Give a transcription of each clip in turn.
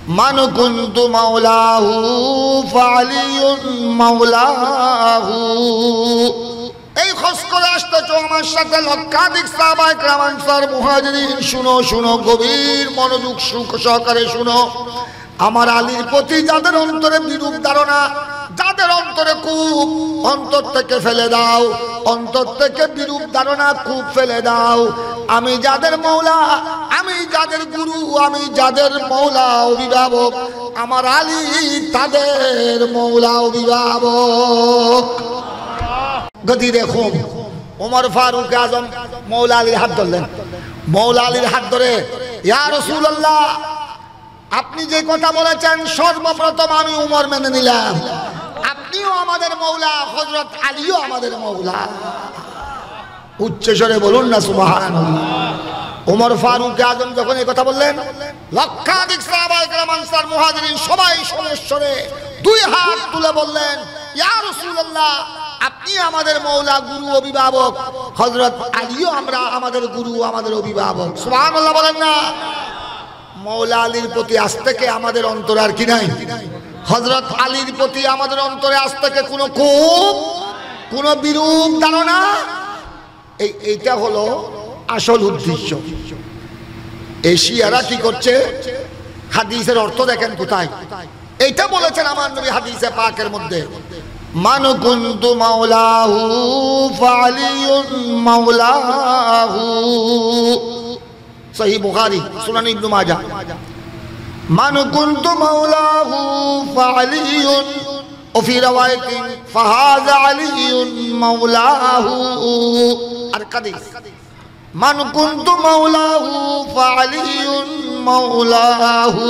মান কুনতু মাওলাহু ফাআলিয়ুন মাওলাহু। এই খোঁজ করে আসতেছ আমার সাথে লক্ষাধিক সাহাবায়ে কেরাম আনসার মুহাজিরিন। শুনো শুনো, গভীর মনোযোগ সহকারে শুনো। আমার আলীর প্রতি যাদের অন্তরে বিরূপ ধারণা, যাদের অন্তরে খুব, অন্তর থেকে ফেলে দাও, অন্তর থেকে বিরূপ ধারণা খুব ফেলে দাও। আমি যাদের মৌলা, আমি যাদের গুরু, আমি যাদের মৌলা অভিভাবক, আমার আলী তাদের মৌলা অভিভাবক। গতি দেখুন, ওমর ফারুক আজম মৌলা আলীর হাত ধরলেন। মৌলা আলীর হাত ধরে, ইয়া রাসূলুল্লাহ, আপনি যে কথা বলেছেন সর্বপ্রথম আমি উমর মেনে নিলাম। আপনিও আমাদের মৌলা, হযরত আলীও আমাদের মৌলা। উচ্চস্বরে বলুন না সুবহানাল্লাহ। ওমর ফারুক আজম যখন এই কথা বললেন, লক্ষাধিক সাহাবায়ে কেরাম আনসার মুহাজিরিন সবাই সমস্বরে দুই হাত তুলে বললেন, ইয়া রাসূলুল্লাহ, আপনি আমাদের মৌলা, গুরু, অভিভাবক। হযরত আলীও আমাদের গুরু, আমাদের অভিভাবক। সুবহানাল্লাহ বলেন না। মৌলা আলীর প্রতি আজ থেকে আমাদের অন্তরে আর কি নাই? হযরত আলীর প্রতি আমাদের অন্তরে আজ থেকে কোনো বিরূপ ধারণা। এইটা হলো আসল উদ্দেশ্য। এশিয়ারা কি করছে? হাদিসের অর্থ দেখেন কোথায়। এইটা বলেছেন আমার নবী হাদিসে পাকের মধ্যে, মান কুনতু মাওলাহু ফাআলিয়ুন মাওলাহু। সহিহ বুখারী, সুনান ইবনে মাজাহ। মান কুনতু মাওলাহু ফাআলিয়ুন ও ফি রাওয়ায়াতিন ফাহাযা আলিয়ুন মাওলাহু। আর হাদিস, মান কুনতু মাওলাহু ফাআলিয়ুন মাওলাহু।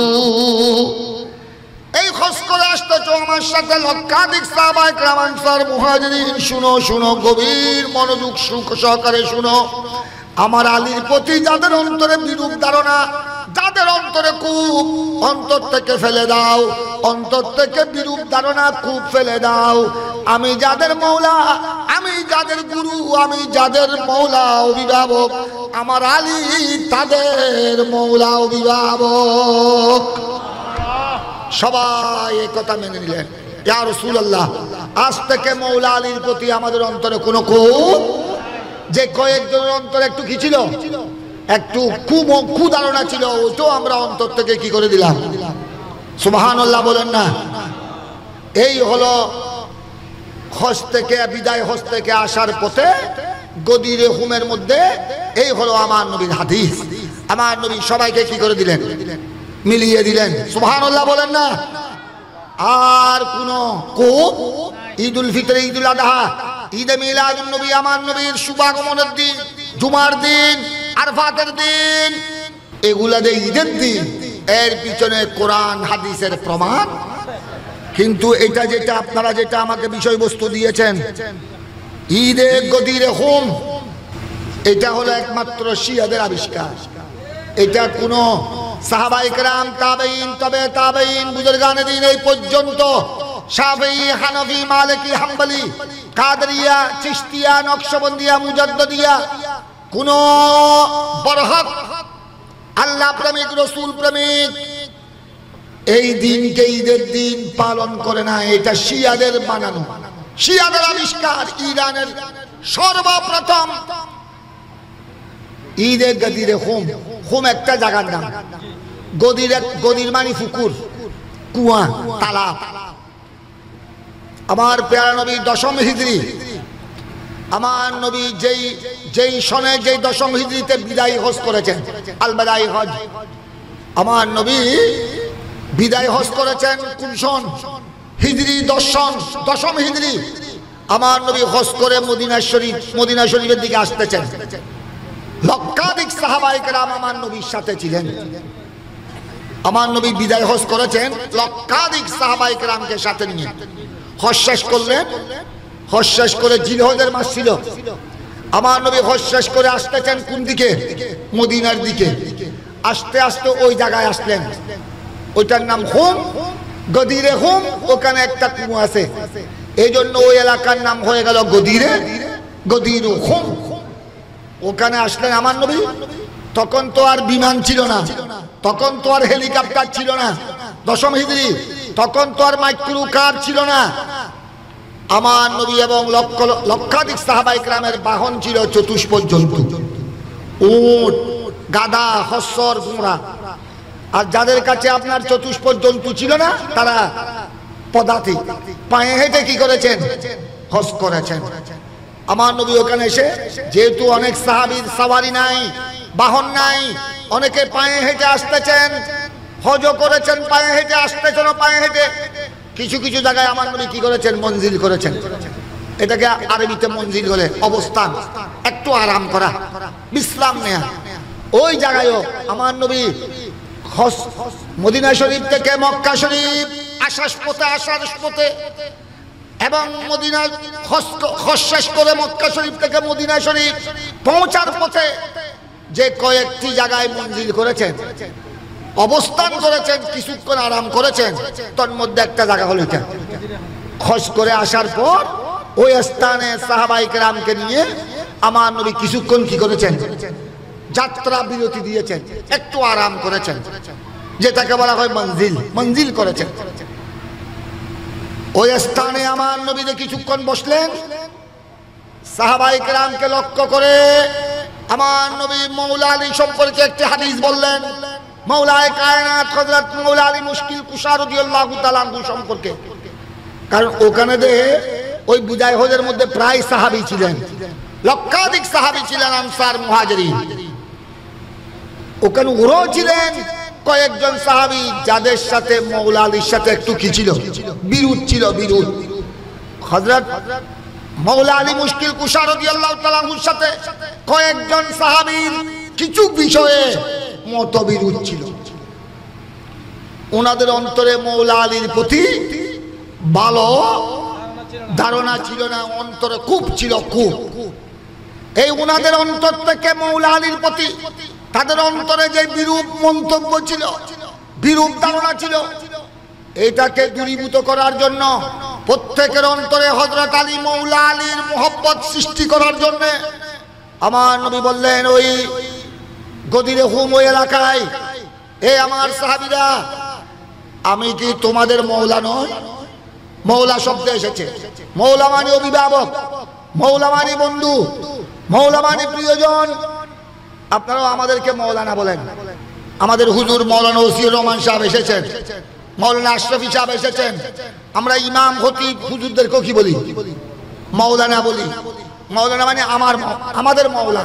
এই খোঁজ করে আসতেছ আমার সাথে লক্ষাধিক সাহাবায়ে কেরাম আনসার মুহাজিরিন। শুনো শুনো, গভীর মনোযোগ সহকারে শুনো। আমার আলীর প্রতি যাদের অন্তরে বিরূপ ধারণা, যাদের অন্তরে খুব, অন্তর থেকে ফেলে দাও, অন্তর থেকে বিরূপ ধারণা খুব ফেলে দাও। আমি যাদের মৌলা, আমি যাদের গুরু, আমি যাদের মৌলা অভিভাবক, আমার আলী তাদের মৌলা অভিভাবক। সবাই এই কথা মেনে নিলেন। ইয়া রাসূলুল্লাহ, আজ থেকে মৌলা আলীর প্রতি আমাদের অন্তরে কোনো খুব, যে কয়েকজনের অন্তরে একটু কি ছিল, একটু কুধারণা ছিল, ওটাও আমরা অন্তর থেকে কি করে দিলাম। সুবহানাল্লাহ বলেন না। এই হলো হজ থেকে বিদায়, হজ থেকে আসার পথে গদিরে হুমের মধ্যে এই হলো আমার নবীর হাদিস। আমার নবী সবাইকে কি করে দিলেন? মিলিয়ে দিলেন। সুবহানাল্লাহ বলেন না। আর কোন ঈদুল ফিতর, ঈদুল আযহা, ঈদে মিলাদুন নবী, আমার নবীর শুভাগমনের দিন, জুমার দিন, আরফাতের দিন, এগুলা যে ঈদের দিন, এর পিছনে কোরআন হাদিসের প্রমাণ। কিন্তু এটা যেটা আপনারা যেটা আমাকে বিষয়বস্তু দিয়েছেন, ঈদে গদিরে হুম, এটা হলো একমাত্র শিয়াদের আবিষ্কার। এটা কোনো সাহাবায়ে কেরাম, তাবেঈন, তবে তাবেঈন, বুজুর্গানে দিন এই পর্যন্ত শাফিঈ, হানাফি, মালিকি, হাম্বলি, কাদরিয়া, চিশতিয়া, নকশবন্দিয়া, মুজাদ্দিদিয়া কোন বরহক আল্লাহ প্রেমিক, রসুল প্রেমিক এই দিনকে ঈদের দিন পালন করে না। এটা শিয়াদের বানানো, শিয়াদের আবিষ্কার। ইরানের সর্বপ্রথম ঈদে গদিরে হুম, হুম একটা জায়গার নাম। গদির মানে পুকুর, কুয়া, তালাব। আমার প্যারা নবী 10ম হিজরি, আমার নবী যেই সনে, যেই 10ম হিজরিতে বিদায় হজ করেছেন, আল বিদায় হজ, আমার নবী বিদায় হজ করেছেন কোন সন? হিজরি 10ম হিজরি। আমার নবী হজ করে মদিনা শরীফের দিকে আসতেছেন। লক্ষাধিক সাহাবায়ে কেরাম আমার নবীর সাথে ছিলেন। আমার নবী বিদায় হজ করেছেন লক্ষাধিক সাহাবায়ে কেরামকে সাথে নিয়ে। হজ শেষ করলেন, হজ শেষ করে জিলহজের মাস ছিল। আমার নবী হজ শেষ করে আসতেছেন কোন দিকে? মদিনার দিকে। আস্তে আস্তে ওই জায়গায় আসলেন, ওইটার নাম হুম, গদিরে হুম। ওখানে একটা কুয়া আছে, এই জন্য ওই এলাকার নাম হয়ে গেল গদির হুম। ওখানে আসলেন আমার নবী। তখন তো আর বিমান ছিল না, তখন তো আর হেলিকপ্টার ছিল না, 10ম হিজরি, তখন তো আর মাইক্রো কার ছিল না। আমার নবী এবং লক্ষাধিক সাহাবায়ে কেরামের বাহন ছিল চতুষ্পদ জন্তু, উট, গাধা, খচ্চর, ঘোড়া। আর যাদের কাছে আপনার চতুষ্পদ জন্তু ছিল না, তারা পদাতি পায়ে হেঁটে কি করেছেন? হজ করেছেন। আমার নবী ওখানে এসে, যেহেতু অনেক সাহাবীর সওয়ারি নাই, বাহন নাই, অনেকে পায়ে হেঁটে আসতেছেন, হজও করেছেন পায়ে হেঁটে, আসতেছেন পায়ে হেঁটে। কিছু কিছু জায়গায় আমার নবী কি করেছেন? মঞ্জিল করেছেন। এটাকে আরবিতে মঞ্জিল বলে, অবস্থান, একটু আরাম করা, বিশ্রাম নেয়া। ওই জায়গায়ও আমার নবী মদিনা শরীফ থেকে মক্কা শরীফ আসার পথে এবং মদিনা হজ শেষ করে মক্কা শরীফ থেকে মদিনা শরীফ পৌঁছার পথে যে কয়েকটি জায়গায় মঞ্জিল করেছেন, অবস্থান করেছেন, কিছুক্ষণ আরাম করেছেন, তার মধ্যে একটা জায়গা হলো এটা। হজ করে আসার পর ওই স্থানে সাহাবায়ে কেরামকে নিয়ে আমার নবী কিছুক্ষণ কি করেছেন? যাত্রা বিরতি দিয়েছেন, একটু আরাম করেছেন, যেটাকে বলা হয় মঞ্জিল করেছেন। ওই স্থানে আমার নবী কিছুক্ষণ বসলেন। সাহাবায়ে কেরামকে লক্ষ্য করে আমার নবী মওলা আলী সম্পর্কে একটি হাদিস বললেন, মওলায়ে কায়নাত হযরত মওলা আলী মুশকিল কুশা রাদিয়াল্লাহু তাআলা আনহু সম্পর্কে। কারণ ওখানে ওই বিদায় হজের মধ্যে প্রায় সাহাবী ছিলেন, লক্ষাধিক সাহাবী ছিলেন, আনসার মুহাজিরিন। ওখানে ওরাও ছিলেন কয়েকজন সাহাবী যাদের সাথে মওলা আলীর সাথে একটু কি ছিল? বিরোধ ছিল, বিরোধ। হযরত মওলা আলী মুশকিল কুশা রাদিয়াল্লাহু তাআলা আনহুর সাথে কয়েকজন সাহাবীর কিছু বিষয়ে মতবিরোধ ছিল। ওনাদের অন্তরে মওলা আলীর প্রতি ভালো ধারণা ছিল না, অন্তরে খুব ছিল, খুব। এই ওনাদের অন্তর থেকে মওলা আলীর প্রতি তাদের অন্তরে যে বিরূপ মন্তব্য ছিল, বিরূপ ধারণা ছিল, এটাকে দূরীভূত করার জন্য, প্রত্যেকের অন্তরে হযরত আলী মওলা আলীর মোহব্বত সৃষ্টি করার জন্য আমার নবী বললেন, ওই গদিরে হুম ওই এলাকায়, এ আমার সাহাবীরা, আমি কি তোমাদের মওলা নই? মওলা শব্দ এসেছে, মওলা মানে অভিভাবক, মওলা মানে বন্ধু, মওলা মানে প্রিয়জন। আপনারাও আমাদেরকে মওলানা বলেন। আমাদের হুজুর মওলানা ওসিউর রহমান সাহেব এসেছেন, মওলানা আশরাফি সাহেব এসেছেন। আমরা ইমাম খতিব হুজুরদেরকেও কি বলি? মওলানা বলি। মওলানা মানে আমাদের মওলা,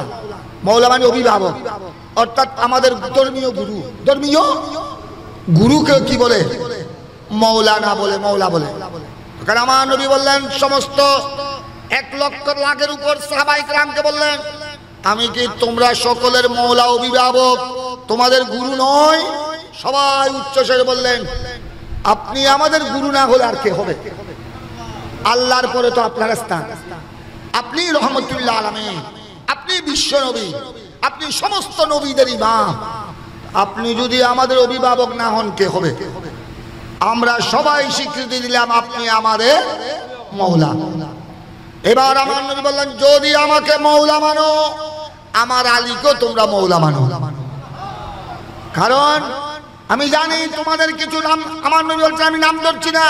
মওলা মানে অভিভাবক, অর্থাৎ আমাদের ধর্মীয় গুরু। ধর্মীয় গুরুকে কি বলে? মওলানা বলে, মওলা বলে। কারণ আমার নবী বললেন, সমস্ত 1,00,000 উপর সাহাবায়ে কেরামকে বললেন, আমি কি তোমরা সকলের মওলা, অভিভাবক, তোমাদের গুরু নয়? সবাই উচ্চস্বরে বললেন, আপনি আমাদের গুরু না হলে আর কে হবে? আল্লাহর পরে তো আপনার স্থান, আপনি রহমতুল্লাহ আলামিন, আপনি বিশ্ব নবী, আপনি সমস্ত নবীদের ইমাম। আপনি যদি আমাদের অভিভাবক না হন, কে হবে? আমরা সবাই স্বীকৃতি দিলাম আপনি আমাদের মওলা। এবার আমার নবী বললেন, যদি আমাকে মওলা মানো, আমার আলীকেও তোমরা মওলা মানো। কারণ আমি জানি তোমাদের কিছু নাম, আমার নবী বলছেন আমি নাম ধরছি না,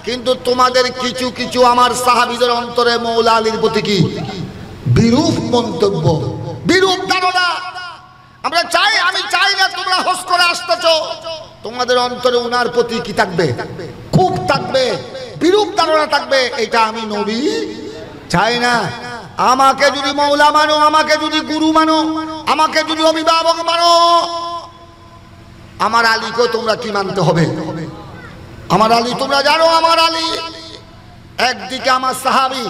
কিন্তু তোমাদের কিছু কিছু আমার সাহাবীদের অন্তরে মওলা আলীর প্রতি কি বিরূপ মন্তব্য, বিরূপ ধারণা। আমরা চাই, আমি চাই না তোমরা হজ করে আসতেছো, তোমাদের অন্তরে উনার প্রতি কি থাকবে? খুব থাকবে, বিরূপ ধারণা থাকবে। এটা আমি নবী চাই না। আমাকে যদি মওলা মানো, আমাকে যদি গুরু মানো, আমাকে যদি অভিভাবক মানো, আমার আলীকেও তোমরা কি মানতে হবে? আমার আলী তোমরা জানো, আমার আলী একদিকে আমার সাহাবী,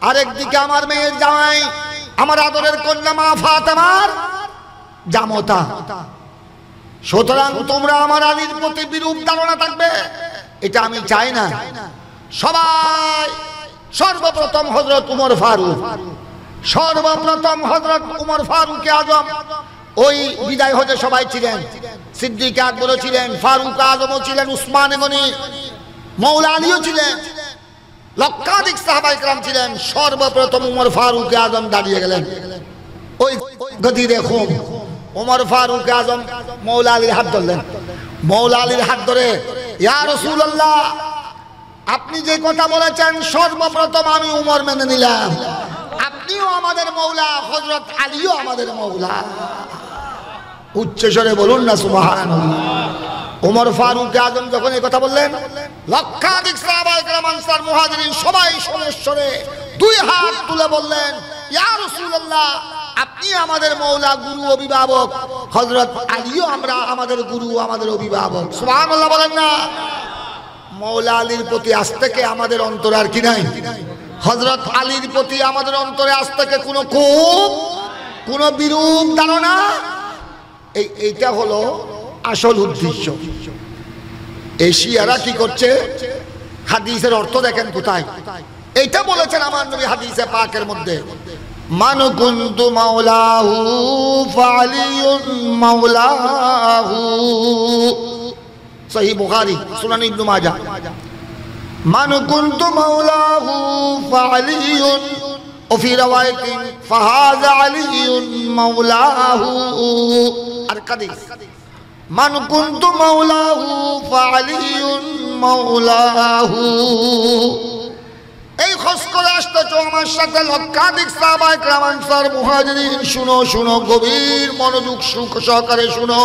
আরেকদিকে আমার মেয়ের জামাই, আমার আদরের কন্যা মা ফাতেমার জামতা। সুতরাং তোমরা আমার আলীর প্রতি বিরূপ ধারণা থাকবে, এটা আমি চাই না। সবাই সর্বপ্রথম হযরত উমর ফারুক, সর্বপ্রথম হযরত উমর ফারুক আজম ওই বিদায় হজে সবাই ছিলেন। সিদ্দিক আকবরও ছিলেন, ফারুক আজমও ছিলেন, উসমান গনি, মওলা আলীও ছিলেন, লক্ষাধিক সাহাবায়ে কেরাম ছিলেন। সর্বপ্রথম উমর ফারুক আজম দাঁড়িয়ে গেলেন ওই গদিরে খুম। উমর ফারুক আজম মওলা আলীর হাত ধরলেন। মওলা আলীর হাত ধরে ইয়া রাসূলুল্লাহ, আপনি যে কথা বলেছেন সর্বপ্রথম আমি উমর মেনে নিলাম, আপনিও আমাদের মৌলা, হযরত আলীও আমাদের মৌলা। উচ্চস্বরে বলুন না সুবহানাল্লাহ। ওমর ফারুক আজম যখন এই কথা বললেন, লক্ষাধিক সাহাবায়ে কেরাম আনসার মুহাজিরিন সবাই সমস্বরে দুই হাত তুলে বললেন, ইয়া রাসূলুল্লাহ, আপনি আমাদের মৌলা, গুরু, অভিভাবক, হযরত আলীও আমাদের গুরু, আমাদের অভিভাবক। সুবহানাল্লাহ বলেন না। মৌলা আলীর প্রতি আজ থেকে আমাদের অন্তরে আর কি নাই? হযরত আলীর প্রতি আমাদের অন্তরে আজ থেকে কোনো ক্ষোভ, কোনো বিরূপ ধারণা, এইটা হলো আসল উদ্দেশ্য। এশিয়ারা কি করছে? হাদিসের অর্থ দেখেন কোথায়। এইটা বলেছেন আমার নবী হাদিসে পাকের মধ্যে, মান কুনতু মাওলাহু ফালিয়ুন মাওলাহু, সহিহ বুখারী, সুনান ইবনে মাজাহ। মান কুনতু মাওলাহু ফালিয়ুন ওয়া ফি রাওয়ায়াতিন ফাহাযা আলিয়ুন মাওলাহু। আর হাদিস, মান কুনতু মাওলাহু ফালিয়ুন মাওলাহু। এই খোঁজ করে আসতেছ আমার সাথে লক্ষাধিক সাহাবায়ে কেরাম আনসার মুহাজিরিন, শুনো শুনো, গভীর মনোযোগ সহকারে শুনো।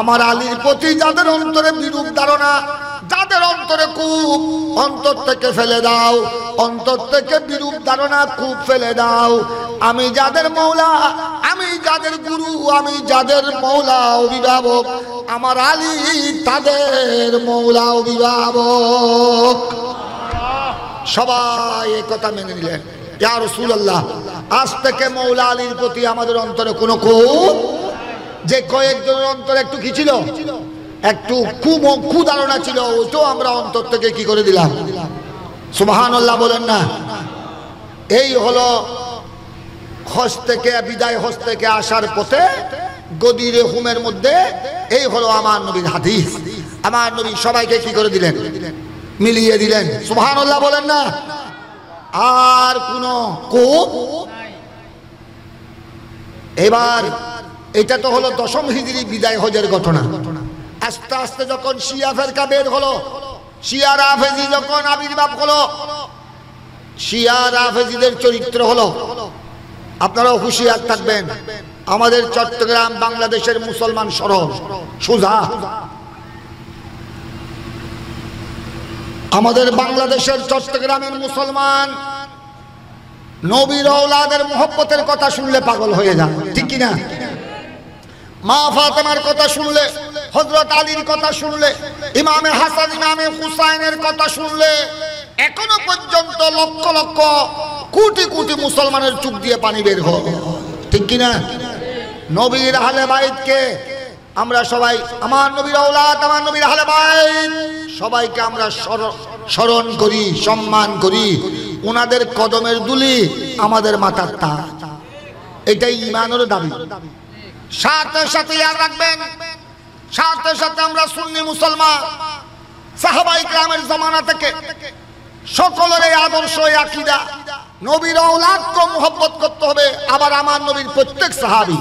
আমার আলীর প্রতি যাদের অন্তরে বিরূপ ধারণা, যাদের অন্তরে কূপ, অন্তর থেকে ফেলে দাও, অন্তর থেকে বিরূপ ধারণা কূপ ফেলে দাও। আমি যাদের মৌলা, আমি যাদের গুরু, আমি যাদের মৌলা অভিভাবক, আমার আলী তাদের মৌলা অভিভাবক। সবাই এই কথা মেনে নিলেন। ইয়া রাসূলুল্লাহ, আজ থেকে মৌলা আলীর প্রতি আমাদের অন্তরে কোনো ক্ষোভ, যে কয়েকজনের অন্তরে একটু কি ছিল, একটু কুধারণা ছিল, ওইটাও আমরা অন্তর থেকে কি করে দিলাম। সুবহানাল্লাহ বলেন না। এই হলো হজ থেকে বিদায়, হজ থেকে আসার পথে গদিরে হুমের মধ্যে এই হলো আমার নবীর হাদিস। আমার নবী সবাইকে কি করে দিলেন? মিলিয়ে দিলেন। সুবহানাল্লাহ বলেন না। আর কোনো কোপ। এবার এটা তো হলো দশম হিজরি বিদায় হজের ঘটনা। আস্তে আস্তে যখন শিয়া ফেরকা বের হলো, শিয়া রাফেজি যখন আবির্ভাব হলো, শিয়া রাফেজিদের চরিত্র হলো, আপনারাও হুঁশিয়ার থাকবেন। আমাদের চট্টগ্রাম বাংলাদেশের মুসলমান সরল সোজা, আমাদের বাংলাদেশের চট্টগ্রামের মুসলমান নবীর আওলাদের মুহব্বতের কথা শুনলে পাগল হয়ে যায়, ঠিক কি না? মা ফাতেমার কথা শুনলে, হযরত আলীর কথা শুনলে, ইমামে হাসান, ইমামে হুসাইনের কথা শুনলে এখনো পর্যন্ত লক্ষ লক্ষ কোটি কোটি মুসলমানের চোখ দিয়ে পানি বের হয়, ঠিক কি না? নবীর আহলে বাইতকে আমরা সবাই, আমার নবীর আওলাদ, আমার নবীর আহলে বাইত সবাইকে আমরা স্মরণ করি, সম্মান করি। ওনাদের কদমের দুলি আমাদের মাথার তাজ, এটাই ঈমানের দাবি। সাথে সাথে ইয়াদ রাখবেন, সাথে সাথে আমরা সুন্নি মুসলমান, সাহাবায়ে কেরামের জামানা থেকে সকলের এই আদর্শ, এই আকীদা, নবীর আওলাদকে মুহাব্বত করতে হবে। আবার আমার নবীর প্রত্যেক সাহাবী,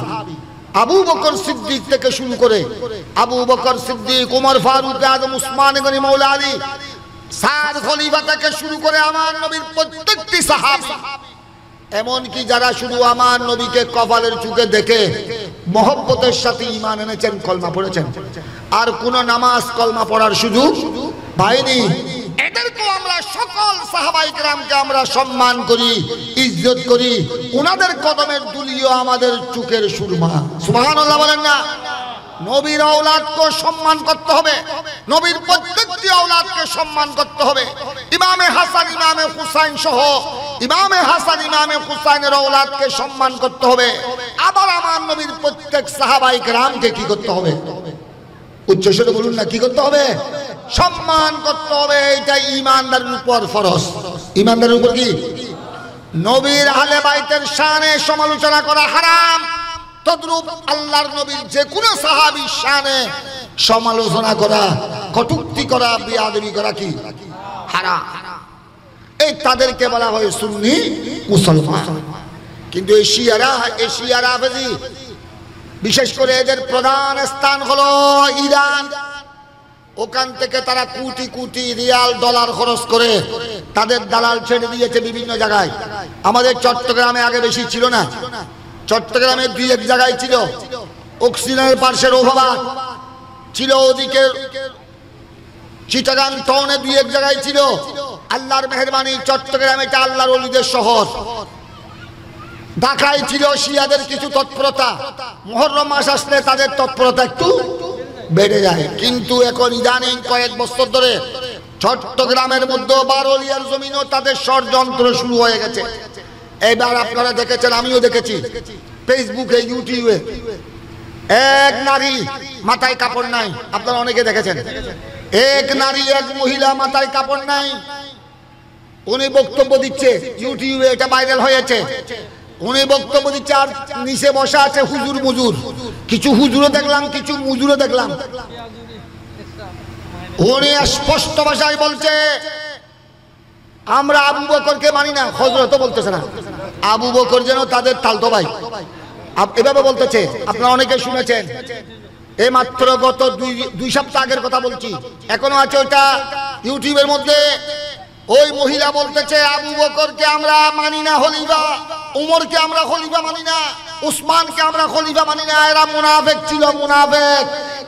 আবু বকর সিদ্দিক থেকে শুরু করে, আবু বকর সিদ্দিক, ওমর ফারুক আজম, উসমান গনি, মৌলা আলী, সাদ খলিফা থেকে শুরু করে আমার নবীর প্রত্যেকটি সাহাবী, এমনকি যারা শুধু আমার নবীকে কপালের চুকে দেখে মহব্বতের সাথে ঈমান এনেছেন, কলমা পড়েছেন, আর কোন নামাজ কলমা পড়ার সুযোগ পায়নি, এদেরকেও আমরা সকল সাহাবায়ে কেরামকে আমরা সম্মান করি, ইজ্জত করি। ওনাদের কদমের দুলিও আমাদের চুকের সুরমা। সুবহানাল্লাহ বলেন না। নবীর আওলাদকে সম্মান করতে হবে, নবীর প্রত্যেকটি আওলাদকে সম্মান করতে হবে। ইমামে হাসান, ইমামে হুসাইন সহ ইমামে হাসান, ইমামে হুসাইনের আওলাদকে সম্মান করতে হবে। আবার আমার নবীর প্রত্যেক সাহাবায়ে কেরামকে কি করতে হবে? উচ্চস্বরে বলুন না, কি করতে হবে? সম্মান করতে হবে। এটা ঈমানদারের উপর ফরজ। ঈমানদারের উপর কি? নবীর আহলে বাইতের শানে সমালোচনা করা হারাম, তদ্রূপ আল্লাহর নবীর যে কোনো সাহাবীর শানে সমালোচনা করা, কটূক্তি করা, বেয়াদবি করা কি হারাম। এই তাদেরকে বলা হয় সুন্নি মুসলমান। কিন্তু এই শিয়া রাফেজি, বিশেষ করে এদের প্রধান স্থান হলো ইরান। ওখান থেকে তারা কোটি কোটি রিয়াল ডলার খরচ করে তাদের দালাল ছেড়ে দিয়েছে বিভিন্ন জায়গায়। আমাদের চট্টগ্রামে আগে বেশি ছিল না, চট্টগ্রামে দুই এক জায়গায় ছিল, অক্সিজেনের পার্শ্বের অভাব ছিল, ওদিকে চিটাগাং টাউনে দুই এক জায়গায় ছিল। আল্লাহর মেহেরবানি চট্টগ্রাম এটা আল্লাহর ওলিদের শহর। ঢাকায় ছিল শিয়াদের কিছু তৎপরতা, মুহররম মাস আসলে তাদের তৎপরতা একটু বেড়ে যায়। কিন্তু এখন ইদানিং কয়েক বছর ধরে চট্টগ্রামের মধ্যে বারোলিয়ার জমিনও তাদের ষড়যন্ত্র শুরু হয়ে গেছে। এবার আপনারা দেখেছেন, আমিও দেখেছি ফেসবুকে, ইউটিউবে, এক নারী মাথায় কাপড় নাই, আপনারা অনেকে দেখেছেন, এক নারী এক মহিলা মাথায় কাপড় নাই, উনি বক্তব্য দিচ্ছে, ইউটিউবে এটা ভাইরাল হয়েছে, উনি বক্তব্য দিচ্ছে আর নিচে বসা আছে হুজুর মুজুর, কিছু হুজুরও দেখলাম কিছু মুজুরও দেখলাম। উনি স্পষ্ট ভাষায় বলছে আমরা আবু বকরকে মানি না, হযরতও বলতেছে না, আবু বকর যেন তাদের তালতো ভাই, এভাবে বলতেছে। আপনারা অনেকে শুনেছেন, এই মাত্র গত দুই সপ্তাহ আগের কথা বলছি, এখনো আছে ওটা ইউটিউবের মধ্যে। ওই মহিলা বলতেছে আবু বকরকে আমরা মানি না খলিফা, উমরকে আমরা খলিফা মানি না, উসমানকে আমরা খলিফা মানি না, এরা মুনাফিক ছিল, মুনাফিক,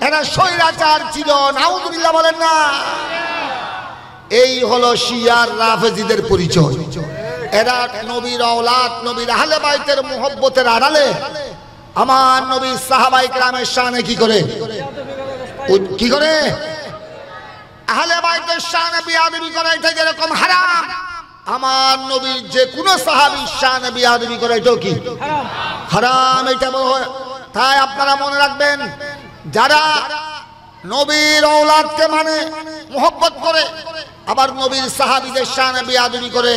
এরা স্বৈরাচার ছিল। নাউযুবিল্লাহ বলেন না। এই হলো শিয়ার রাফেজিদের পরিচয়। এরা নবীর আওলাদ, নবীর আহলে বাইতের মুহাব্বতের আড়ালে আমার নবীর সাহাবায়ে কেরামের শানে কি করে, কি করে, আহলে বাইতের শানে বিয়াদবি করা এটা যেরকম হারাম, আমার নবীর যে কোনো সাহাবীর শানে বিয়াদবি করা এটাও কি হারাম। এটা তাই আপনারা মনে রাখবেন, যারা নবীর আওলাদকে মানে মুহাব্বত করে আবার নবীর সাহাবীদের শানে বিয়াদবি করে,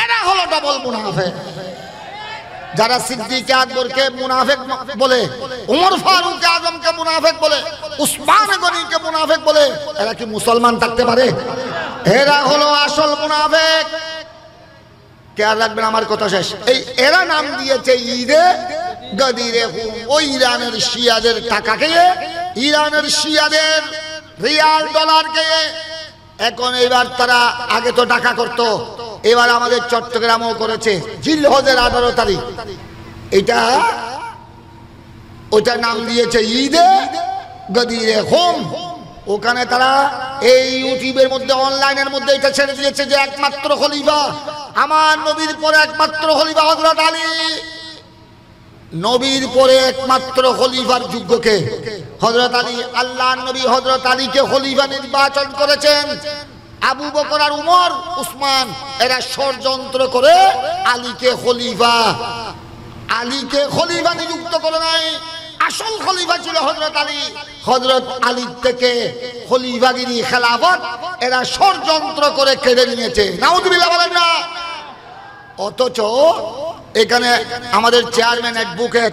এরা হলো ডবল মুনাফিক। যারা সিদ্দিক আকবরকে মুনাফিক বলে, উমর ফারুক আজমকে মুনাফিক বলে, উসমান গনিকে মুনাফিক বলে, এরা কি মুসলমান থাকতে পারে? এরা হলো আসল মুনাফিক। খেয়াল রাখবেন, আমার কথা শেষ। এই এরা নাম দিয়েছে ঈদে গদিরে হুম, ওই ইরানের শিয়াদের টাকা খেয়ে, ইরানের শিয়াদের রিয়াল ডলার খেয়ে। এখন এবার তারা, আগে তো টাকা করতো, এবার আমাদের চট্টগ্রামও করেছে জিলহজের 18 তারিখ, এটা ওটা নাম দিয়েছে ঈদে গদিরে হুম। ওখানে তারা এই ইউটিউবের মধ্যে, অনলাইনের মধ্যে এটা ছেড়ে দিয়েছে যে একমাত্র খলিফা, আমার নবীর পরে একমাত্র খলিফা হযরত আলী, নবীর পরে একমাত্র খলিফার যোগ্যকে হযরত আলী। আল্লাহর নবী হযরত আলীকে খলিফা নির্বাচন করেছেন। আবু বকর আর উমর, উসমান এরা ষড়যন্ত্র করে আলীকে খলিফা নিযুক্ত করে নাই। আসল খলিফা ছিল হযরত আলী। হযরত আলী থেকে খলিফাগিরি, খেলাফত এরা ষড়যন্ত্র করে কেড়ে নিয়েছে। নাউযুবিল্লাহ বলেন না। অথচ এখানে আমাদের চেয়ারম্যান অ্যাডভোকেট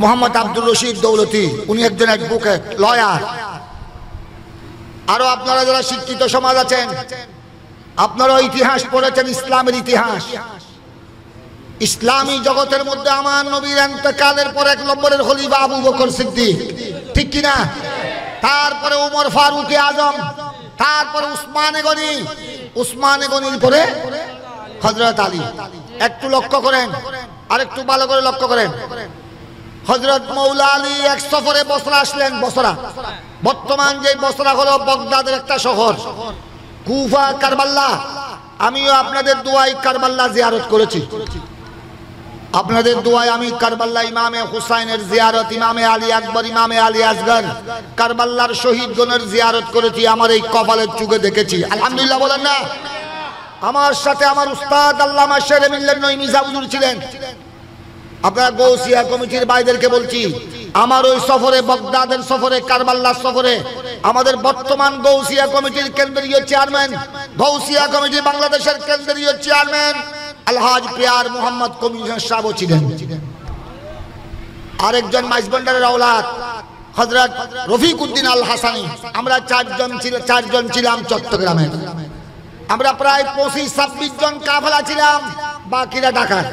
মোহাম্মদ আব্দুর রশিদ দৌলতি, উনি একজন অ্যাডভোকেট, লয়ার। আরো আপনারা যারা শিক্ষিত সমাজ আছেন, আপনারা ইতিহাস পড়েছেন, ইসলামের ইতিহাস, ইসলামী জগতের মধ্যে আমার নবীর ইন্তেকালের পর 1 নম্বরের খলিফা আবু বকর সিদ্দিক, ঠিক কিনা? তারপরে উমর ফারুক আজম, তারপরে উসমানে গনির পরে হযরত আলী। একটু লক্ষ্য করেন, আর একটু ভালো করে লক্ষ্য করেন। হযরত মৌলা আলী এক সফরে বসরা আসলেন। বসরা বর্তমান যে বসরা হলো বাগদাদের একটা শহর, কুফা, কারবাল্লা। আমিও আপনাদের দোয়ায় কারবাল্লা জিয়ারত করেছি, আপনাদের দোয়ায় আমি কারবাল্লা ইমামে হুসাইনের জিয়ারত, ইমামে আলী আকবর, ইমামে আলী আসগর, কারবাল্লার শহীদগণের জিয়ারত করেছি। আমার এই কপালের চুকে দেখেছি, আলহামদুলিল্লাহ বলেন না। আমার সাথে আমার উস্তাদ আল্লামা শেরে মিল্লাত নঈমি হুজুর ছিলেন। আপনারা গৌসিয়া কমিটির ভাইদেরকে বলছি, আমার ওই সফরে, বাগদাদের সফরে, কারবাল্লার সফরে, আমাদের বর্তমান গৌসিয়া কমিটির কেন্দ্রীয় চেয়ারম্যান, গৌসিয়া কমিটি বাংলাদেশের কেন্দ্রীয় চেয়ারম্যান আলহাজ পিয়ার মোহাম্মদ কমিশনার সাহেব ছিলেন। আরেকজন মাইজবান্ডারের আওলাদ হযরত রফিক উদ্দিন আল হাসানি। আমরা চারজন ছিলাম চট্টগ্রামে। আমরা প্রায় 25-26 জন কাফেলা ছিলাম, বাকিরা ঢাকার।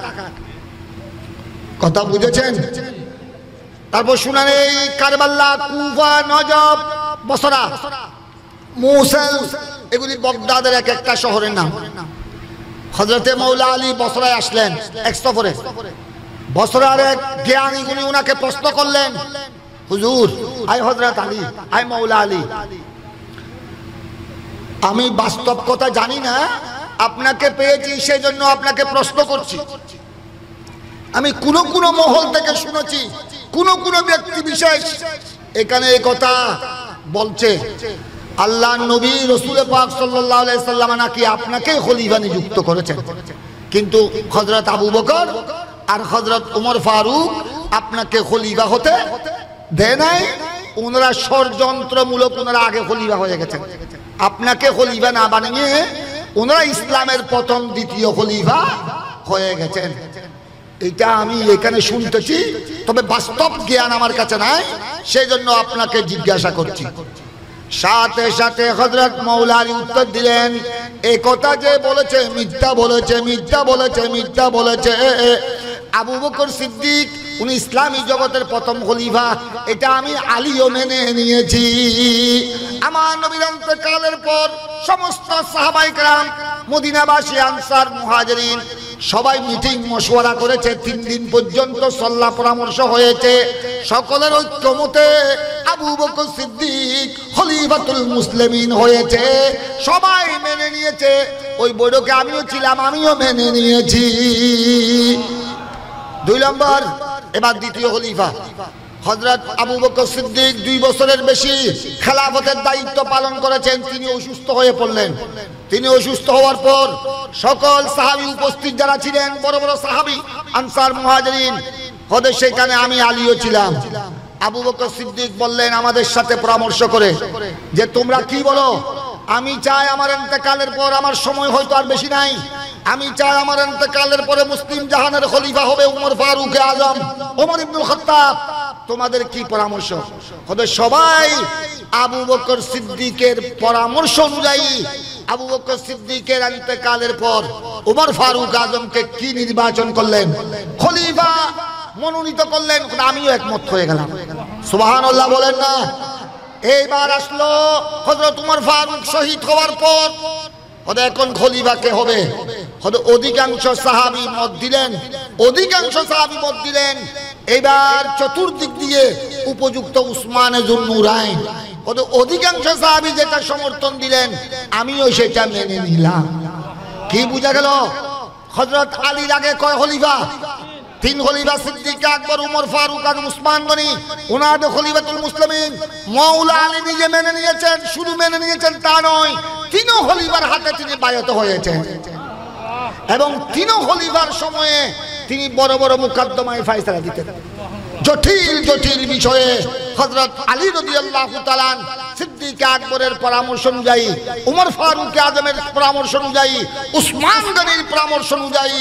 কথা বুঝেছেন? তারপর শুনান এই কারবাল্লা, কুফা, নজব, বসরা, মুসেল, এগুলি বগদাদের এক একটা শহরের নাম। হযরতে মৌলা আলী বসরায় আসলেন এক সফরে। বসরার এক জ্ঞানী গুণী উনাকে প্রশ্ন করলেন, হুজুর, আই হযরত আলী, আই মৌলা আলী, আমি বাস্তব কথা জানি না, আপনাকে পেয়েছি সেই জন্য আপনাকে প্রশ্ন করছি। আমি কোন মহল থেকে শুনেছি, কোন ব্যক্তি বিশেষ এখানে এই কথা বলছে, আল্লাহর নবী রাসূল পাক সাল্লাল্লাহু আলাইহি সাল্লাম নাকি আপনাকে খলিফা নিযুক্ত করেছেন, কিন্তু হযরত আবু বকর আর হযরত ওমর ফারুক আপনাকে খলিফা হতে দেয় নাই। ওনারা ষড়যন্ত্রমূলক ওনারা আগে খলিফা হয়ে গেছেন। আপনাকে খলিফা না বানিয়ে ওনারা ইসলামের প্রথম দ্বিতীয় খলিফা হয়ে গেছেন। এটা আমি এখানে শুনতেছি, তবে বাস্তব জ্ঞান আমার কাছে নাই, সেই জন্য আপনাকে জিজ্ঞাসা করছি। সাথে সাথে হযরত মৌলা আলী উত্তর দিলেন, এই কথা যে বলেছে মিথ্যা বলেছে, মিথ্যা বলেছে, মিথ্যা বলেছে। আবু বকর সিদ্দিক উনি ইসলামী জগতের প্রথম খলিফা, এটা আমি আলীও মেনে নিয়েছি। আমার নবীর ইন্তেকালের পর সমস্ত সাহাবায়ে কেরাম, মদিনাবাসী, আনসার, মুহাজিরিন সবাই মিটিং মশওয়ারা করেছে। 3 দিন পর্যন্ত সল্লাহ পরামর্শ হয়েছে। সকলের ঐক্যমতে আবু বকর সিদ্দিক খলিফাতুল মুসলিমিন হয়েছে। সবাই মেনে নিয়েছে। ওই বৈঠকে আমিও ছিলাম, আমিও মেনে নিয়েছি। 2 নম্বর, এবার দ্বিতীয় খলিফা হযরত আবু বকর সিদ্দিক 2 বছরের বেশি খেলাফতের দায়িত্ব পালন করেছেন। তিনি অসুস্থ হয়ে পড়লেন। তিনি অসুস্থ হওয়ার পর সকল সাহাবী উপস্থিত যারা ছিলেন, বড় বড় সাহাবী, আনসার, মুহাজিরিন, ওদের সেখানে আমি আলীও ছিলাম। আবু বকর সিদ্দিক বললেন আমাদের সাথে পরামর্শ করে যে তোমরা কি বলো? আমি চাই আমার ইন্তেকালের পর, আমার সময় হয়তো আর বেশি নাই, আমি চাই আমার ইন্তেকালের পরে মুসলিম জাহানের খলিফা হবে উমর ফারুক আজম, ওমর ইবনুল খাত্তাব। তোমাদের কি পরামর্শ? ওদের সবাই আবু বকর সিদ্দিকের পরামর্শ অনুযায়ী আবু বকর সিদ্দিকের ইন্তেকালের পর ওমর ফারুক আজমকে কি নির্বাচন করলেন, খলিফা মনোনীত করলেন। আমিও একমত হয়ে গেলাম। সুবহানাল্লাহ বলেন না? এইবার আসলো হযরত ওমর ফারুক শহীদ হওয়ার পর, ওদের এখন খলিফা কে হবে? অধিকাংশ সাহাবী মত দিলেন, অধিকাংশ সাহাবী মত দিলেন এবার চতুর্দিক দিয়ে উপযুক্ত উসমানে যুন্নুরাইন। ওদের অধিকাংশ সাহাবী যেটা সমর্থন দিলেন, আমিও সেটা মেনে নিলাম। কি বুঝা গেল? হযরত আলীর আগে কয় খলিফা? 3 খলিফা, সিদ্দিক আকবর, উমর ফারুক আর উসমান গনি। ওনাদের খলিফাতুল মুসলিমিন মৌলা আলী নিজে মেনে নিয়েছেন। শুধু মেনে নিয়েছেন তা নয়, 3 খলিফার হাতে তিনি বায়াত হয়েছেন এবং 3 খলিফার সময়ে তিনি বড় বড় মুকদ্দমায় ফয়সালা দিতেন। জটিল জটিল বিষয়ে হযরত আলী রাদিয়াল্লাহু তাআলা সিদ্দিক আকবরের পরামর্শ অনুযায়ী, উমর ফারুক আজমের পরামর্শ অনুযায়ী, উসমান গনির পরামর্শ অনুযায়ী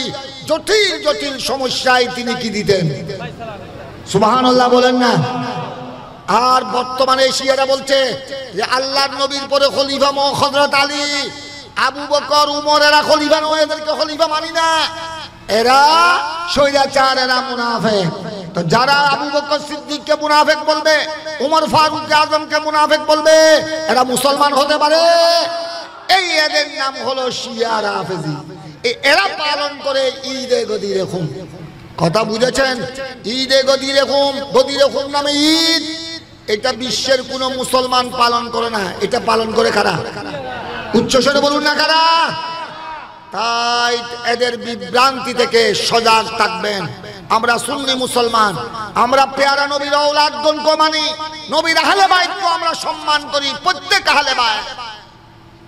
জটিল জটিল সমস্যায় তিনি কি দিতেন? সুবহানাল্লাহ বলেন না? আর বর্তমানে শিয়ারা বলছে যে আল্লাহর নবীর পরে খলিফা হযরত আলী, আবু বকর, উমর এরা খলিফা নয়, এদেরকে খলিফা মানি না, এরা স্বৈরাচার, এরা মুনাফিক। তো যারা আবু বকর সিদ্দিককে মুনাফিক বলবে, উমর ফারুক আজমকে মুনাফিক বলবে, এরা মুসলমান হতে পারে? এই এদের নাম হলো শিয়া রাফেজি। এরা পালন করে ঈদে গদিরে খুম। কথা বুঝেছেন? ঈদে গদিরে খুম, গদিরে খুম নামে ঈদ, এটা বিশ্বের কোন মুসলমান পালন করে না। এটা পালন করে কারা? উচ্চস্বরে বলুন না কারা? তাই এদের বিভ্রান্তি থেকে সজাগ থাকবেন। আমরা সুন্নি মুসলমান, আমরা পেয়ারা নবীর ঔলাদগণকে মানি, নবীর আহলে বাইতকে আমরা সম্মান করি। প্রত্যেক আহলে বাইত,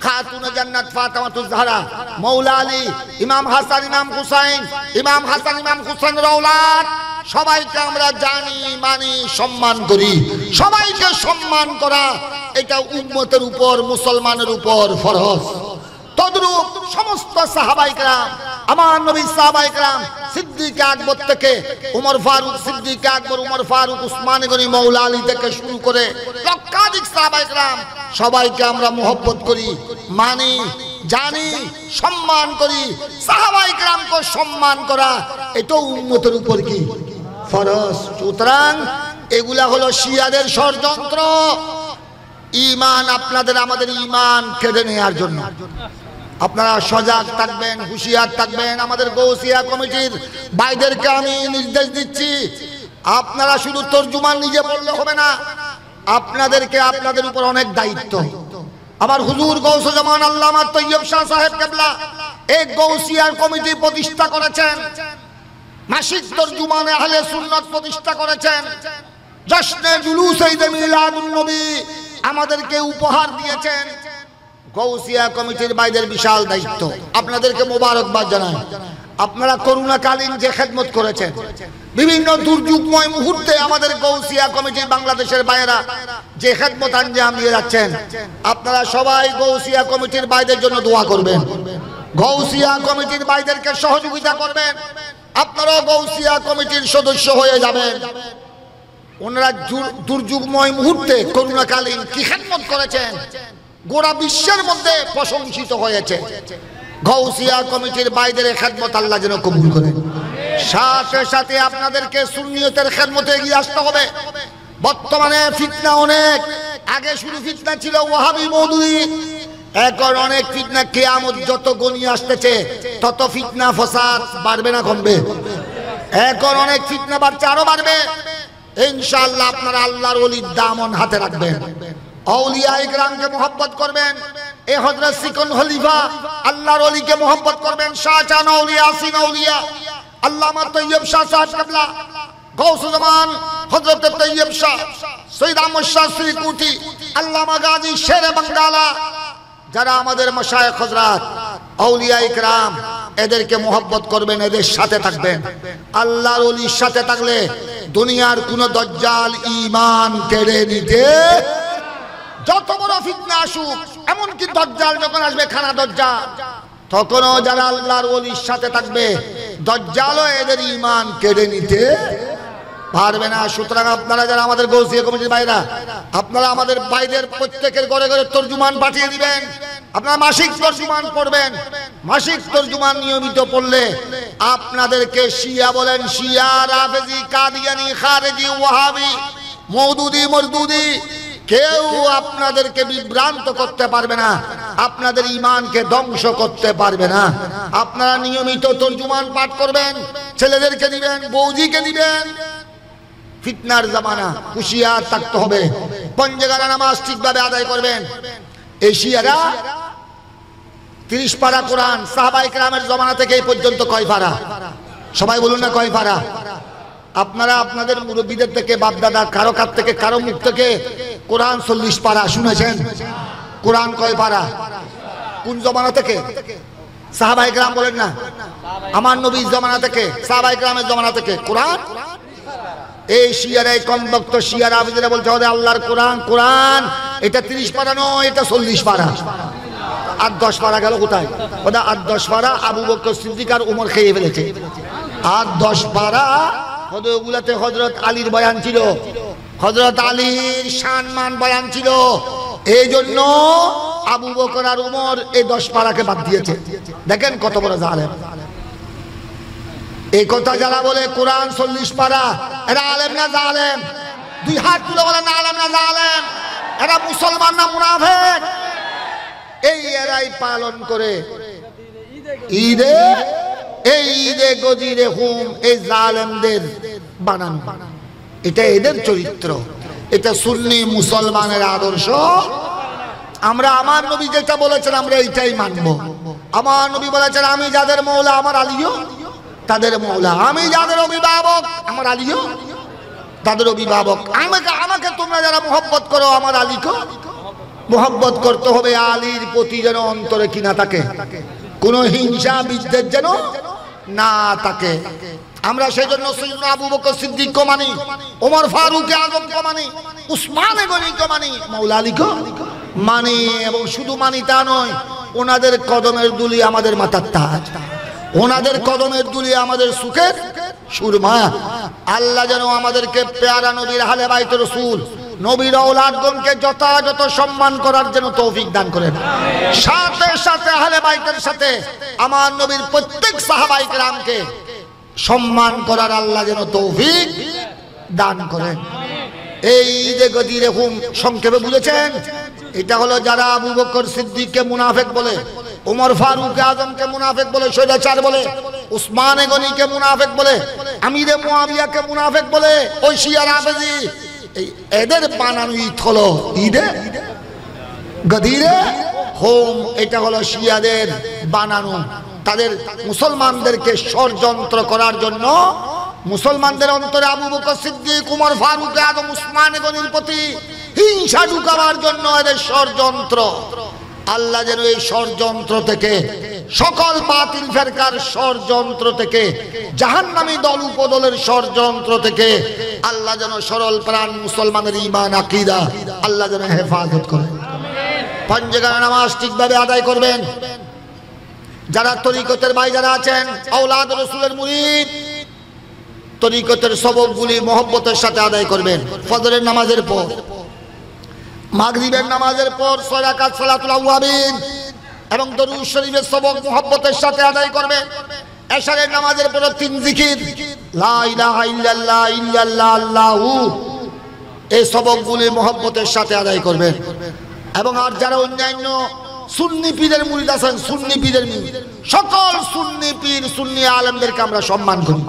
খাতুনে জান্নাত ফাতেমাতুজ জাহরা, মৌলা আলী, ইমাম হাসান, ইমাম হুসাইন, ইমাম হাসান, ইমাম হুসাইনের ঔলাদ, সবাইকে আমরা জানি, মানি, সম্মান করি। সবাইকে সম্মান করা এটা উম্মতের উপর, মুসলমানের উপর ফরজ। তদ্রূপ সমস্ত সাহাবায়ে কেরাম, আমার নবী সাহাবায়ে কেরাম, সিদ্দিক আকবর থেকে উমর ফারুক, সিদ্দিক আকবর, উমর ফারুক, উসমান গনি, মৌলা আলী থেকে শুরু করে লক্ষাধিক সাহাবায়ে কেরাম, সবাইকে আমরা মুহব্বত করি, মানি, জানি, সম্মান করি। সাহাবায়ে কেরামকে সম্মান করা এটাও উম্মতের উপর কি ফরজ। সুতরাং এগুলা হলো শিয়াদের ষড়যন্ত্র, ঈমান আপনাদের আমাদের ঈমান কেড়ে নেওয়ার জন্য। আপনারা সজাগ থাকবেন, হুঁশিয়ার থাকবেন। আমাদের গৌসিয়া কমিটির ভাইদেরকে আমি নির্দেশ দিচ্ছি, আপনারা শুধু তরজুমান নিজে বললে হবে না, আপনাদেরকে আপনাদের উপর অনেক দায়িত্ব। আমার হুজুর গৌসুজ্জামান আল্লামা তৈয়ব শাহ সাহেব কেবলা এই গৌসিয়ার কমিটি প্রতিষ্ঠা করেছেন, মাসিক তরজুমানে আহলে সুন্নাত প্রতিষ্ঠা করেছেন, জশ্নে জুলুস ঈদ মিলাদুন নবী আমাদেরকে উপহার দিয়েছেন। গৌসিয়া কমিটির ভাইদের বিশাল দায়িত্ব, আপনাদেরকে মোবারকবাদ জানাই। আপনারা করোনাকালীন যে খেদমত করেছেন, বিভিন্ন দুর্যোগময় মুহূর্তে আমাদের গৌসিয়া কমিটির বাংলাদেশের ভাইয়েরা যে খেদমত আঞ্জাম দিয়ে যাচ্ছেন, আপনারা সবাই গৌসিয়া কমিটির ভাইদের জন্য দোয়া করবেন, গৌসিয়া কমিটির ভাইদেরকে সহযোগিতা করবেন। আপনারাও গৌসিয়া কমিটির সদস্য হয়ে যাবেন। ওনারা দুর্যোগময় মুহূর্তে করোনাকালীন কি খেদমত করেছেন, গোটা বিশ্বের মধ্যে প্রশংসিত হয়েছে। গৌসিয়া কমিটির ভাইদের খেদমত আল্লাহ যেন কবুল করেন। সাথে সাথে আপনাদেরকে সুন্নিয়তের খেদমতে এগিয়ে আসতে হবে। বর্তমানে ফিতনা অনেক, আগে শুরু ফিতনা ছিল ওয়াহাবি মওদুদি, এখন অনেক ফিতনা, কিয়ামত যত গনিয়ে আসতেছে তত ফিতনা ফসাদ বাড়বে না কমবে? এখন অনেক ফিতনা বাড়ছে, আরো বাড়বে ইনশাআল্লাহ। আপনারা আল্লাহর ওলির দামন হাতে রাখবেন, আউলিয়া ইকরামকে মোহাব্বত করবেন, এ হযরত সিকন খলিফা আল্লাহর ওলিকে মোহাব্বত করবেন, শাহজাহান আউলিয়া আসিন আউলিয়া আল্লামা তৈয়ব শাহ সাহেব কেবলা, গৌসুজ্জামান হযরত তৈয়ব শাহ, সৈয়দ আহমদ শাহ শ্রীকুটি, আল্লামা গাজী শেরে বাঙ্গালা, যারা আমাদের মাশায়েখ হযরত আউলিয়া ইকরাম, এদেরকে মোহাব্বত করবেন, এদের সাথে থাকবেন। আল্লাহর ওলির সাথে থাকলে দুনিয়ার কোন দাজ্জাল ঈমান কেড়ে নিতে, যত বড় ফিতনা আসুক, এমনকি দাজ্জাল যখন আসবে খানা দাজ্জাল, তখনও যারা আল্লাহর ওলির সাথে থাকবে দাজ্জালও এদের ঈমান কেড়ে নিতে পারবে না। সুতরাং আপনারা যারা আমাদের গৌসিয়া কমিটির ভাইরা, আপনারা আমাদের ভাইদের প্রত্যেকের ঘরে ঘরে তরজুমান পাঠিয়ে দিবেন। আপনারা মাসিক তরজুমান পড়বেন, মাসিক তরজুমান নিয়মিত পড়লে আপনাদেরকে শিয়া বলেন, শিয়া, রাফেজি, কাদিয়ানি, খারেজি, ওয়াহাবি, মওদুদি, মরদুদি, কেউ আপনাদেরকে বিভ্রান্ত করতে পারবে না, আপনাদের ঈমানকে ধ্বংস করতে পারবে না। আপনারা নিয়মিত তরজুমান পাঠ করবেন, ছেলেদেরকে দিবেন, বৌজিকে দিবেন। ফিতনার জামানা, হুঁশিয়ার থাকতে হবে। পঞ্জেগানা নামাজ ঠিকভাবে আদায় করবেন। এশিয়ারা 30 পারা কোরআন সাহাবায়ে কেরামের জামানা থেকে এই পর্যন্ত কয় পারা? সবাই বলুন না, কয় পারা? আপনারা আপনাদের মুরব্বীদের থেকে, বাপদাদা, কারো কাছ থেকে, কারো মুখ থেকে কোরআন 40 পারা শুনেছেন? কোরআন কয় পারা? কোন জামানা থেকে? সাহাবায়ে কেরাম বলেন না, আমার নবীর জামানা থেকে, সাহাবায়ে কেরামের জামানা থেকে কোরআন। এই শিয়ারা, এই কমবক্ত শিয়ারা আবিদরা বলতে হবে আল্লাহর কোরআন, কোরআন এটা 30 পারা নয়, এটা 40 পারা। আর 10 পারা গেল কোথায়? ওটা আর 10 পারা আবু বকর সিদ্দিক আর উমর খেয়ে ফেলেছে। আর 10 পারা ওগুলাতে হযরত আলীর বয়ান ছিল, হযরত আলীর সম্মান বয়ান ছিল। এই জন্য আবু বকর আর উমর এই 10 পারাকে বাদ দিয়েছে। দেখেন কত বড় জালেম। এই কথা যারা বলে কোরআন 40 পারা, এরা আলেম না জালেম? দুই হাত তুলে বলেন না আলেম না জালেম? এরা মুসলমান না মুনাফিক? এই এরাই পালন করে ঈদে, এই ঈদে গদিরে হুম, এই জালেমদের বানানো, এটা এদের চরিত্র, এটা সুন্নি মুসলমানের আদর্শ। আমরা আমার নবী যেটা বলেছেন আমরা এইটাই মানব। আমার নবী বলেছেন, আমি যাদের মওলা আমার আলীও তাদের মওলা, আমি যাদের অভিভাবক আমার আলীও তাদের অভিভাবক। আমাকে তোমরা যারা মোহাব্বত করো আমার আলীকে মোহাব্বত করতে হবে। আলীর প্রতি যেন অন্তরে কি না থাকে, কোন হিংসা বিদ্বেষ যেন না থাকে। আমরা সেজন্য সৈয়দনা আবু বকর সিদ্দিককে মানি, ওমর ফারুক আজমকে মানি, উসমান গনিকে মানি, মাওলা আলীকে মানি। এবং শুধু মানি তা নয়, ওনাদের কদমের দুলি আমাদের মাথার তাজ, ওনাদের কদমের দুলি আমাদের সুখের সুরমা। আল্লাহ যেন আমাদেরকে পেয়ারা নবীর আহলে বাইত রাসূল, নবীর আওলাদগণকে যথাযথ সম্মান করার জন্য তৌফিক দান করেন। সাথে সাথে আহলে বাইতের সাথে আমার নবীর প্রত্যেক সাহাবায়ে কেরামকে সম্মান করার আল্লাহ যেন তৌফিক দান করেন। এই যে গতি দেখুন সংক্ষেপে বুঝেছেন, এটা হলো যারা আবু বকর সিদ্দিককে মুনাফিক বলে, ওমর ফারুক আজমকে মুনাফিক বলে, স্বৈরাচার বলে, উসমান গনিকে মুনাফিক বলে, আমিরে মুয়াবিয়াকে মুনাফিক বলে, ওই শিয়া রাফেজি, এদের বানানো ঈদ হলো ঈদে গদিরে হোম। এটা হলো শিয়াদের বানানো, তাদের মুসলমানদেরকে ষড়যন্ত্র করার জন্য, মুসলমানদের অন্তরে আবু বকর সিদ্দিক, উমর ফারুক আজম, উসমান গনির প্রতি হিংসা ঢুকাবার জন্য এদের ষড়যন্ত্র। আল্লাহ যেন এই ষড়যন্ত্র থেকে, সকল বাতিল ফেরকার ষড়যন্ত্র থেকে, জাহান্নামী দল উপদলের ষড়যন্ত্র থেকে আল্লাহ যেন সরল প্রাণ মুসলমানের ঈমান আকীদা আল্লাহ যেন হেফাজত করেন। পাঁচগানা নামাজ ঠিকভাবে আদায় করবেন। যারা তরিকতের ভাই যারা আছেন, আওলাদ রাসূলের মুরিদ, তরিকতের সবকগুলি মহব্বতের সাথে আদায় করবেন। ফজরের নামাজের পর, মাগরিবের নামাজের পর 6 রাকাত সালাতুল আওয়াবিন এবং দরুদ শরীফের সবক মহব্বতের সাথে আদায় করবেন। এশারের নামাজের পর 3 জিকির, লা ইলাহা ইল্লাল্লাহ, ইল্লাল্লাহ, আল্লাহু, এই সবকগুলি মহব্বতের সাথে আদায় করবেন। এবং আর যারা অন্যান্য সুন্নি পীরের মুরিদ আছেন, সুন্নি পীরের মুরিদ, সকল সুন্নি পীর, সুন্নি আলেমদেরকে আমরা সম্মান করি।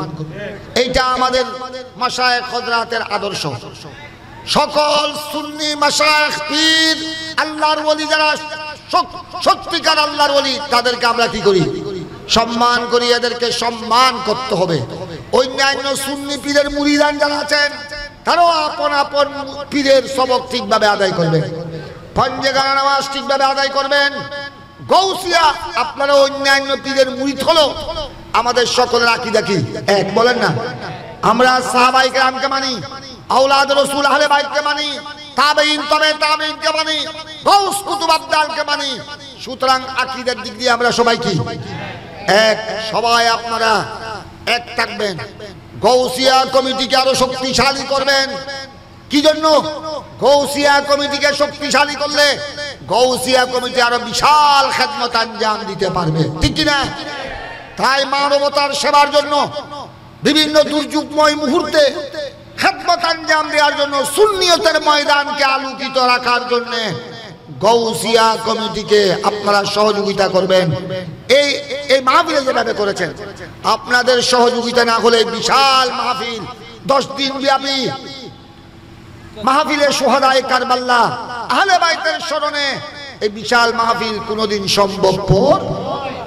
এইটা আমাদের মাশায়েখ হযরতের আদর্শ। সকল সুন্নি মাশায়েখ পীর, আল্লাহর ওলি, যারা সত্যিকার আল্লাহর ওলি, তাদেরকে আমরা কি করি? সম্মান করি। এদেরকে সম্মান করতে হবে। অন্যান্য সুন্নি পীরের মুরিদান যারা আছেন, তারাও আপন আপন পীরের সবক ঠিকভাবে আদায় করবেন। পাঁচগানা নামাজ ঠিকভাবে আদায় করবেন। গৌসিয়া, আপনারা অন্যান্য পীরের মুরিদ হলো, আমাদের সকলের আকীদা কি এক? বলেন না। আমরা সাহাবায়ে কেরামকে মানি, আওলাদ রাসূল আহলে বাইতকে মানি, তাবেঈন, তবে তাবেঈনকে মানি, গাউস কুতুব আবদালকে মানি। সুতরাং আকীদার দিক দিয়ে আমরা সবাই কি এক? সবাই আপনারা এক থাকবেন। গৌসিয়া কমিটিকে আরো শক্তিশালী করবেন। কি জন্য? গৌসিয়া কমিটিকে শক্তিশালী করলে গৌসিয়া কমিটি আরো বিশাল খেদমত আঞ্জাম দিতে পারবে, ঠিক কি না? তাই মানবতার সেবার জন্য, বিভিন্ন দুর্যোগময় মুহূর্তে খেদমত আঞ্জাম দেওয়ার জন্য, সুন্নিয়তের ময়দানকে আলোকিত রাখার জন্য গৌসিয়া কমিটিকে আপনারা সহযোগিতা করবেন। এই মাহফিলে যেভাবে করেছেন, আপনাদের সহযোগিতা না হলে বিশাল মাহফিল, 10 দিন ব্যাপী মাহফিলে শুহাদায়ে কারবালা, আহলে বাইতের স্মরণে, এই বিশাল মাহফিল কোনোদিন সম্ভবপর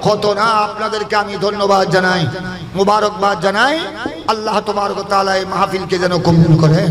হতো না। আপনাদেরকে আমি ধন্যবাদ জানাই, মুবারকবাদ জানাই। আল্লাহ তাবারক ওয়া তাআলা এই মাহফিলকে যেন কবুল করেন।